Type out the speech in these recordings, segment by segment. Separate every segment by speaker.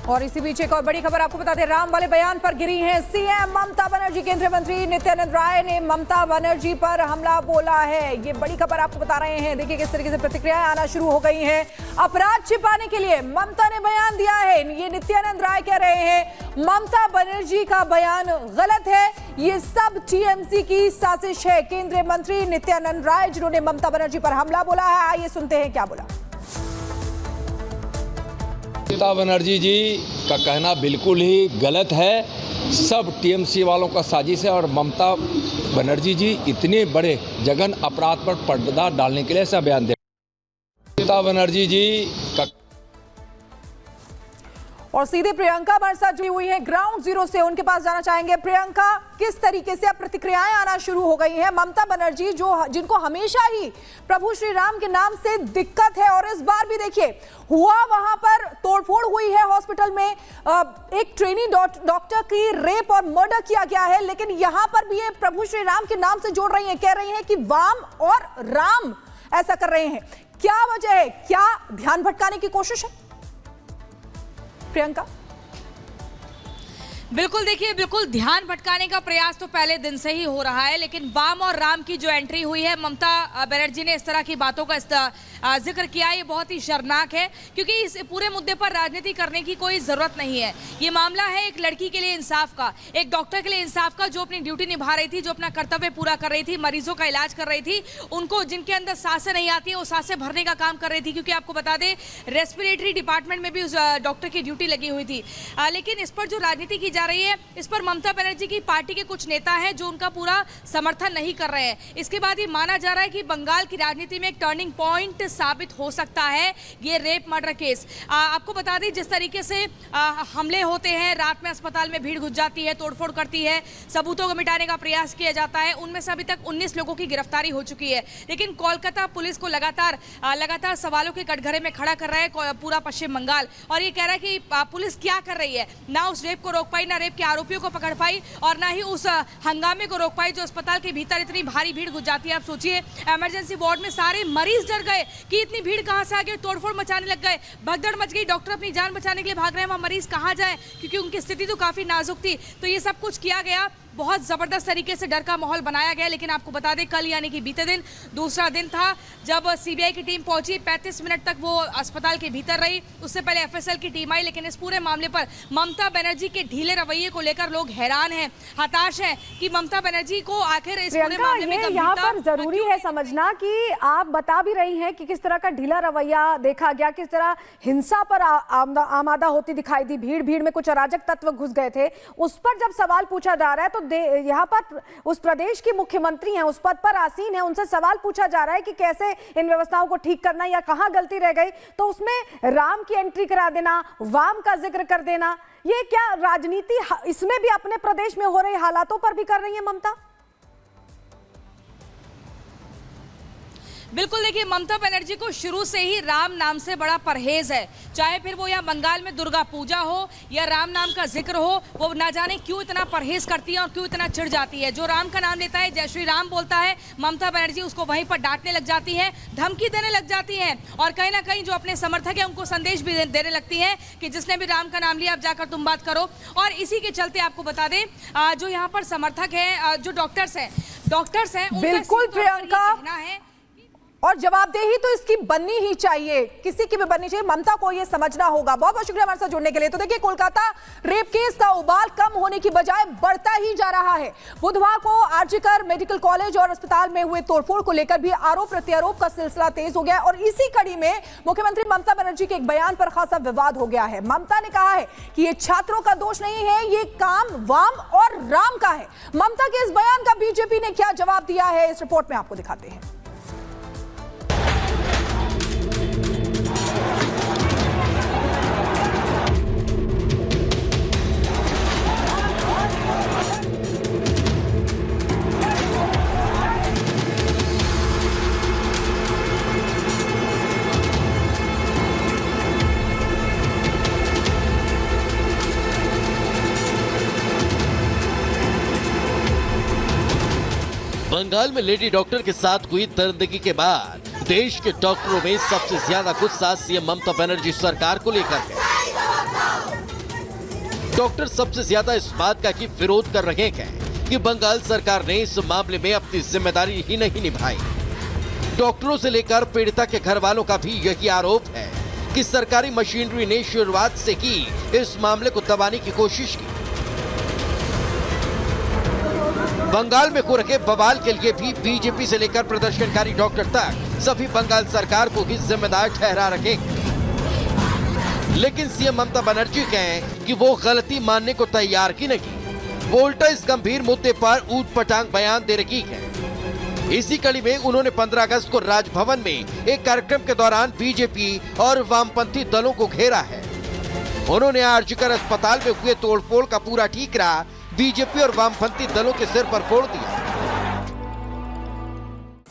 Speaker 1: और इसी बीच एक और बड़ी खबर आपको बता दें, राम वाले बयान पर गिरी हैं सीएम ममता बनर्जी। केंद्रीय मंत्री नित्यानंद राय ने ममता बनर्जी पर हमला बोला है। ये बड़ी खबर आपको बता रहे हैं। देखिए किस तरीके से प्रतिक्रियाएं आना शुरू हो गई हैं। अपराध छिपाने के लिए ममता ने बयान दिया है। ये नित्यानंद राय कह रहे हैं ममता बनर्जी का बयान गलत है, ये सब टीएमसी की साजिश है। केंद्रीय मंत्री नित्यानंद राय जिन्होंने ममता बनर्जी पर हमला बोला है, आइए सुनते हैं क्या बोला।
Speaker 2: ममता बनर्जी जी का कहना बिल्कुल ही गलत है, सब टीएमसी वालों का साजिश है और ममता बनर्जी जी इतने बड़े जघन अपराध पर पर्दा डालने के लिए ऐसा बयान दे। ममता बनर्जी जी का
Speaker 1: और सीधे प्रियंका हमारे साथ जुड़ी हुई है ग्राउंड जीरो से, उनके पास जाना चाहेंगे। प्रियंका, किस तरीके से अब प्रतिक्रियाएं आना शुरू हो गई हैं? ममता बनर्जी जिनको हमेशा ही प्रभु श्री राम के नाम से दिक्कत है, और इस बार भी देखिए हुआ, वहां पर तोड़फोड़ हुई है हॉस्पिटल में, एक ट्रेनी डॉक्टर की रेप और मर्डर किया गया है, लेकिन यहां पर भी ये प्रभु श्री राम के नाम से जोड़ रही है, कह रही है कि वाम और राम ऐसा कर रहे हैं। क्या वजह है? क्या ध्यान भटकाने की कोशिश है प्रियंका?
Speaker 3: बिल्कुल, देखिए बिल्कुल ध्यान भटकाने का प्रयास तो पहले दिन से ही हो रहा है, लेकिन वाम और राम की जो एंट्री हुई है, ममता बनर्जी ने इस तरह की बातों का जिक्र किया, ये बहुत ही शर्मनाक है, क्योंकि इस पूरे मुद्दे पर राजनीति करने की कोई जरूरत नहीं है। ये मामला है एक लड़की के लिए इंसाफ का, एक डॉक्टर के लिए इंसाफ का, जो अपनी ड्यूटी निभा रही थी, जो अपना कर्तव्य पूरा कर रही थी, मरीजों का इलाज कर रही थी, उनको जिनके अंदर सांसें नहीं आती है वो सांसें भरने का काम कर रही थी, क्योंकि आपको बता दें रेस्पिरेटरी डिपार्टमेंट में भी उस डॉक्टर की ड्यूटी लगी हुई थी। लेकिन इस पर जो राजनीति की जा रही है, इस पर ममता बनर्जी की पार्टी के कुछ नेता हैं जो उनका पूरा समर्थन नहीं कर रहे हैं। इसके बाद ये माना जा रहा है कि बंगाल की राजनीति में एक टर्निंग पॉइंट साबित हो सकता है ये रेप मर्डर केस। आपको बता दें जिस तरीके से हमले होते हैं, रात में अस्पताल में भीड़ घुस जाती है, तोड़फोड़ करती है, सबूतों को मिटाने का प्रयास किया जाता है, उनमें से अभी तक 19 लोगों की गिरफ्तारी हो चुकी है। लेकिन कोलकाता पुलिस को लगातार सवालों के कटघरे में खड़ा कर रहा है पूरा पश्चिम बंगाल, और ये कह रहा है कि पुलिस क्या कर रही है, ना उस रेप को रोक पाई, ना रेप के आरोपियों को पकड़ पाई, और ना ही उस हंगामे को रोक पाई जो अस्पताल के भीतर इतनी भारी भीड़ घुस जाती है। आप सोचिए इमरजेंसी वार्ड में सारे मरीज डर गए कि इतनी भीड़ कहां से आ गई, तोड़फोड़ मचाने लग गए, भगदड़ मच गई, डॉक्टर अपनी जान बचाने के लिए भाग रहे हैं, वहां मरीज कहां जाए, क्योंकि उनकी स्थिति तो काफी नाजुक थी। तो ये सब कुछ किया गया, बहुत जबरदस्त तरीके से डर का माहौल बनाया गया। लेकिन आपको बता दें कल यानी कि बीते दिन दूसरा दिन था जब सीबीआई की टीम पहुंची, 35 मिनट तक वो अस्पताल के भीतर रही, उससे पहले एफएसएल की टीम आई। लेकिन इस पूरे मामले पर ममता बनर्जी के ढीले रवैये को लेकर लोग हैरान हैं, हताश हैं कि ममता बनर्जी को आखिर इस पूरे मामले में
Speaker 1: यहाँ पर जरूरी है समझना कि आप बता भी रही हैं कि किस तरह का ढीला रवैया देखा गया, किस तरह हिंसा पर आमादा होती दिखाई दी, भीड़ में कुछ अराजक तत्व घुस गए थे। उस पर जब सवाल पूछा जा रहा है तो यहाँ पर उस प्रदेश की मुख्यमंत्री हैं, उस पद पर आसीन है, उनसे सवाल पूछा जा रहा है कि कैसे इन व्यवस्थाओं को ठीक करना या कहां गलती रह गई, तो उसमें राम की एंट्री करा देना, वाम का जिक्र कर देना, ये क्या राजनीति इसमें भी अपने प्रदेश में हो रहे हालातों पर भी कर रही है ममता?
Speaker 3: बिल्कुल, देखिए ममता बनर्जी को शुरू से ही राम नाम से बड़ा परहेज है, चाहे फिर वो यहाँ बंगाल में दुर्गा पूजा हो या राम नाम का जिक्र हो, वो ना जाने क्यों इतना परहेज करती है और क्यों इतना चिढ़ जाती है। जो राम का नाम लेता है, जय श्री राम बोलता है, ममता बनर्जी उसको वहीं पर डांटने लग जाती है, धमकी देने लग जाती है, और कहीं ना कहीं जो अपने समर्थक है उनको संदेश भी देने लगती है कि जिसने भी राम का नाम लिया अब जाकर तुम बात करो। और इसी के चलते आपको बता दें जो यहाँ पर समर्थक है, जो डॉक्टर्स हैं
Speaker 1: बिल्कुल प्रियंका, और जवाबदेही तो इसकी बननी ही चाहिए, किसी की भी बननी चाहिए, ममता को ये समझना होगा। बहुत बहुत शुक्रिया हमारे साथ जुड़ने के लिए। तो देखिए कोलकाता रेप केस का उबाल कम होने की बजाय बढ़ता ही जा रहा है। बुधवार को आरजीकर मेडिकल कॉलेज और अस्पताल में हुए तोड़फोड़ को लेकर भी आरोप प्रत्यारोप का सिलसिला तेज हो गया, और इसी कड़ी में मुख्यमंत्री ममता बनर्जी के एक बयान पर खासा विवाद हो गया है। ममता ने कहा है कि ये छात्रों का दोष नहीं है, ये काम वाम और राम का है। ममता के इस बयान का बीजेपी ने क्या जवाब दिया है, इस रिपोर्ट में आपको दिखाते हैं।
Speaker 4: बंगाल में लेडी डॉक्टर के साथ हुई दरिंदगी के बाद देश के डॉक्टरों में सबसे ज्यादा गुस्सा सीएम ममता बनर्जी सरकार को लेकर है। डॉक्टर सबसे ज्यादा इस बात का कि विरोध कर रहे हैं कि बंगाल सरकार ने इस मामले में अपनी जिम्मेदारी ही नहीं निभाई। डॉक्टरों से लेकर पीड़िता के घर वालों का भी यही आरोप है कि सरकारी मशीनरी ने शुरुआत से ही इस मामले को दबाने की कोशिश की। बंगाल में हो रहे बवाल के लिए भी बीजेपी से लेकर प्रदर्शनकारी डॉक्टर तक सभी बंगाल सरकार को ही जिम्मेदार ठहरा रहे। लेकिन सीएम ममता बनर्जी कहें कि वो गलती मानने को तैयार ही नहीं। वो उल्टा इस गंभीर मुद्दे पर ऊट-पटांग बयान दे रही है। इसी कड़ी में उन्होंने 15 अगस्त को राजभवन में एक कार्यक्रम के दौरान बीजेपी और वामपंथी दलों को घेरा है। उन्होंने आरजीकर अस्पताल में हुए तोड़फोड़ का पूरा ठीकरा बीजेपी और वामपंथी दलों के सिर पर फोड़ दिया।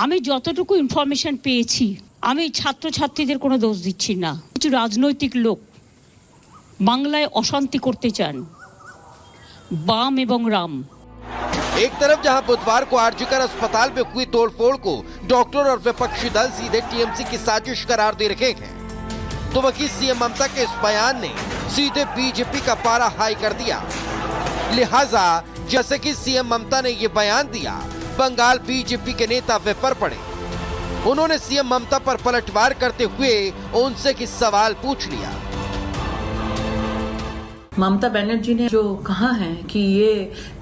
Speaker 5: আমি যতটুকু ইনফরমেশন পেয়েছি, আমি ছাত্রছাত্রীদের কোনো দোষ দিচ্ছি না। কিছু রাজনৈতিক লোক বাংলায় অশান্তি করতে চান, বাম এবং রাম।
Speaker 4: एक तरफ जहां बुधवार को आरजीकर अस्पताल में हुई तोड़फोड़ को डॉक्टर और विपक्षी दल सीधे टीएमसी की साजिश करार दे रहे हैं, तो वहीं सीएम ममता के इस बयान ने सीधे बीजेपी का पारा हाई कर दिया। लिहाजा जैसे कि सीएम ममता ने ये बयान दिया, बंगाल बीजेपी के नेता विफर पड़े। उन्होंने सीएम ममता पर पलटवार करते हुए उनसे कि सवाल पूछ लिया।
Speaker 6: ममता बनर्जी ने जो कहा है कि ये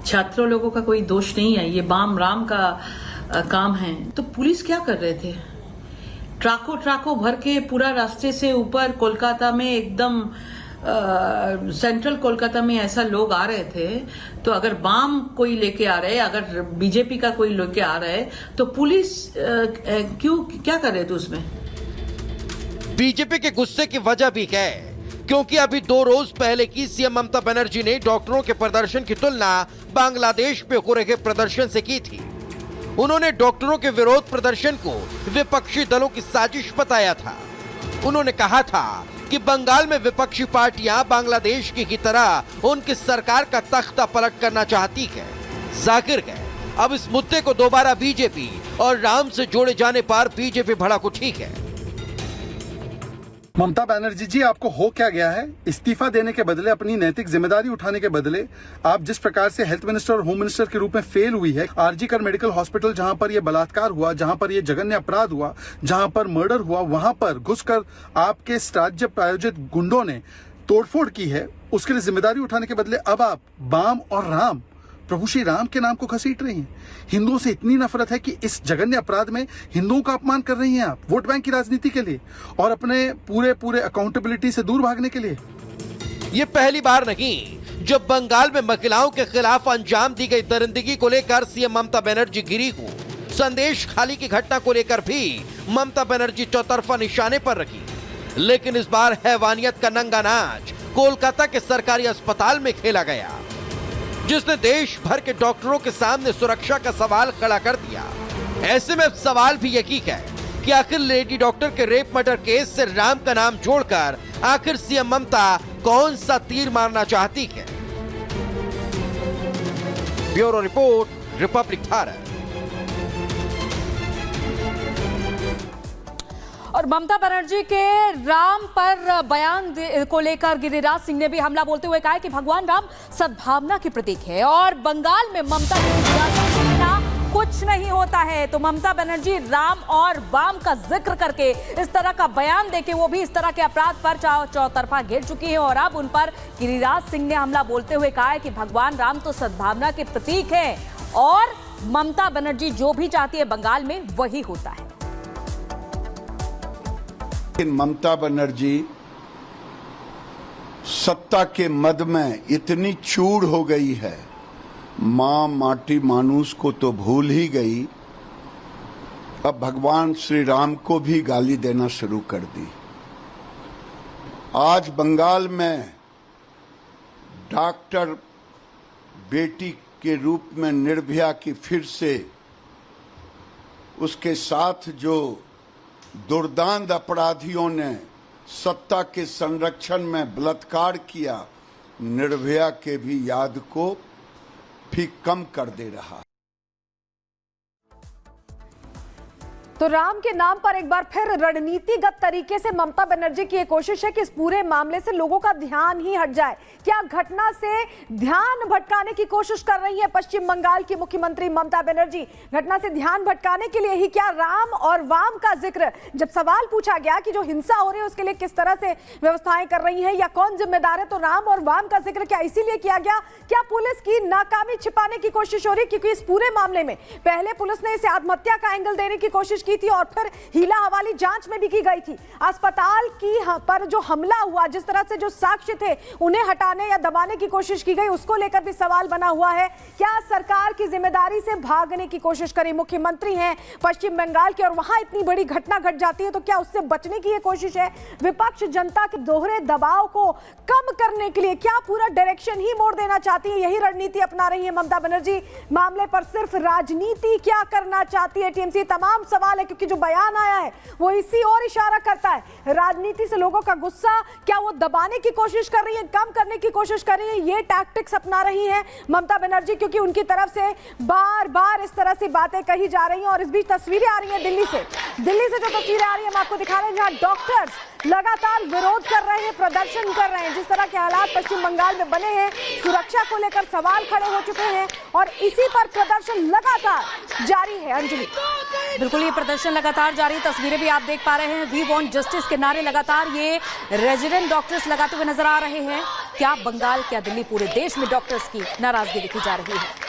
Speaker 6: छात्रों लोगों का कोई दोष नहीं है, ये बाम राम का काम है, तो पुलिस क्या कर रहे थे? ट्रकों भर के पूरा रास्ते से ऊपर कोलकाता में एकदम सेंट्रल कोलकाता में ऐसा लोग आ रहे थे, तो अगर बाम कोई लेके आ रहे, अगर बीजेपी का कोई लेके आ रहा है, तो पुलिस क्या कर रहे थे उसमें?
Speaker 4: बीजेपी के गुस्से की वजह भी है, क्योंकि अभी 2 रोज पहले की सीएम ममता बनर्जी ने डॉक्टरों के प्रदर्शन की तुलना बांग्लादेश में हो रहे प्रदर्शन से की थी। उन्होंने डॉक्टरों के विरोध प्रदर्शन को विपक्षी दलों की साजिश बताया था। उन्होंने कहा था कि बंगाल में विपक्षी पार्टियां बांग्लादेश की तरह उनकी सरकार का तख्ता पलट करना चाहती है। जाहिर है अब इस मुद्दे को दोबारा बीजेपी और राम से जोड़े जाने पर बीजेपी भड़क उठी है।
Speaker 7: ममता बनर्जी जी, आपको हो क्या गया है? इस्तीफा देने के बदले, अपनी नैतिक जिम्मेदारी उठाने के बदले, आप जिस प्रकार से हेल्थ मिनिस्टर और होम मिनिस्टर के रूप में फेल हुई है, आरजीकर मेडिकल हॉस्पिटल जहां पर यह बलात्कार हुआ, जहां पर यह जघन्य अपराध हुआ, जहां पर मर्डर हुआ, वहां पर घुसकर आपके राज्य प्रायोजित गुंडों ने तोड़फोड़ की है, उसके लिए जिम्मेदारी उठाने के बदले अब आप बाम और राम, प्रभु श्री राम के नाम को घसीट रही हैं। हिंदुओं से इतनी नफरत है कि इस जघन्य अपराध में हिंदुओं का अपमान कर रही हैं आप, वोट बैंक की राजनीति के लिए और अपने पूरे अकाउंटेबिलिटी से दूर भागने के लिए।
Speaker 4: ये पहली बार नहीं जब बंगाल में महिलाओं के खिलाफ अंजाम दी गई दरिंदगी को लेकर सीएम ममता बनर्जी गिरी हो। संदेश खाली की घटना को लेकर भी ममता बनर्जी चौतरफा निशाने पर रखी, लेकिन इस बार हैवानियत का नंगा नाच कोलकाता के सरकारी अस्पताल में खेला गया, जिसने देश भर के डॉक्टरों के सामने सुरक्षा का सवाल खड़ा कर दिया। ऐसे में सवाल भी यही है कि आखिर लेडी डॉक्टर के रेप मर्डर केस से राम का नाम जोड़कर आखिर सीएम ममता कौन सा तीर मारना चाहती है? Bureau report, Republic Bharat.
Speaker 3: और ममता बनर्जी के राम पर बयान को लेकर गिरिराज सिंह ने भी हमला बोलते हुए कहा कि भगवान राम सद्भावना की प्रतीक है और बंगाल में ममता के कुछ नहीं होता है। तो ममता बनर्जी राम और वाम का जिक्र करके इस तरह का बयान देके वो भी इस तरह के अपराध पर चौतरफा घेर चुकी है और अब उन पर गिरिराज सिंह ने हमला बोलते हुए कहा है कि भगवान राम तो सद्भावना के प्रतीक है और ममता बनर्जी जो भी चाहती है बंगाल में वही होता है।
Speaker 8: ममता बनर्जी सत्ता के मद में इतनी चूड़ हो गई है, मां माटी मानुस को तो भूल ही गई, अब भगवान श्री राम को भी गाली देना शुरू कर दी। आज बंगाल में डॉक्टर बेटी के रूप में निर्भया की फिर से उसके साथ जो दुर्दांत अपराधियों ने सत्ता के संरक्षण में बलात्कार किया, निर्भया के भी याद को भी कम कर दे रहा।
Speaker 1: तो राम के नाम पर एक बार फिर रणनीतिगत तरीके से ममता बनर्जी की ये कोशिश है कि इस पूरे मामले से लोगों का ध्यान ही हट जाए। क्या घटना से ध्यान भटकाने की कोशिश कर रही है पश्चिम बंगाल की मुख्यमंत्री ममता बनर्जी? घटना से ध्यान भटकाने के लिए ही क्या राम और वाम का जिक्र? जब सवाल पूछा गया कि जो हिंसा हो रही है उसके लिए किस तरह से व्यवस्थाएं कर रही है या कौन जिम्मेदार है, तो राम और वाम का जिक्र क्या इसीलिए किया गया? क्या पुलिस की नाकामी छिपाने की कोशिश हो रही है? क्योंकि इस पूरे मामले में पहले पुलिस ने इसे आत्महत्या का एंगल देने की कोशिश की थी और फिर हीला हवाली जांच में भी की गई थी। अस्पताल की पर जो हमला हुआ, जिस तरह से जो साक्ष्य थे उन्हें हटाने या दबाने की कोशिश की गई, उसको लेकर भी सवाल बना हुआ है। क्या सरकार की जिम्मेदारी से भागने की कोशिश करी? मुख्यमंत्री हैं पश्चिम बंगाल के और वहां इतनी बड़ी घटना घट जाती है तो क्या उससे बचने की ये कोशिश है? विपक्ष जनता के दोहरे दबाव को कम करने के लिए क्या पूरा डायरेक्शन ही मोड़ देना चाहती है? यही रणनीति अपना रही है ममता बनर्जी। मामले पर सिर्फ राजनीति क्या करना चाहती है टीएमसी? तमाम सवाल है क्योंकि जो बयान आया है वो इसी और इशारा करता है। राजनीति से लोगों का गुस्सा क्या वो दबाने की कोशिश कर रही है, कम करने की कोशिश कर रही है? ये टैक्टिक्स अपना रही है ममता बनर्जी क्योंकि उनकी तरफ से बार बार इस तरह से बातें कही जा रही हैं। और इस बीच तस्वीरें आ रही हैं दिल्ली से जो तस्वीरें आ रही है हम आपको दिखा रहे हैं, जहां डॉक्टर्स लगातार विरोध कर रहे हैं, प्रदर्शन कर रहे हैं। जिस तरह के हालात पश्चिम बंगाल में बने हैं, सुरक्षा को लेकर सवाल खड़े हो चुके हैं और इसी पर प्रदर्शन लगातार जारी है। अंजलि,
Speaker 9: बिल्कुल ये प्रदर्शन लगातार जारी, तस्वीरें भी आप देख पा रहे हैं। वी वांट जस्टिस के नारे लगातार ये रेजिडेंट डॉक्टर्स लगाते हुए नजर आ रहे हैं। क्या बंगाल, क्या दिल्ली, पूरे देश में डॉक्टर्स की नाराजगी देखी जा रही है।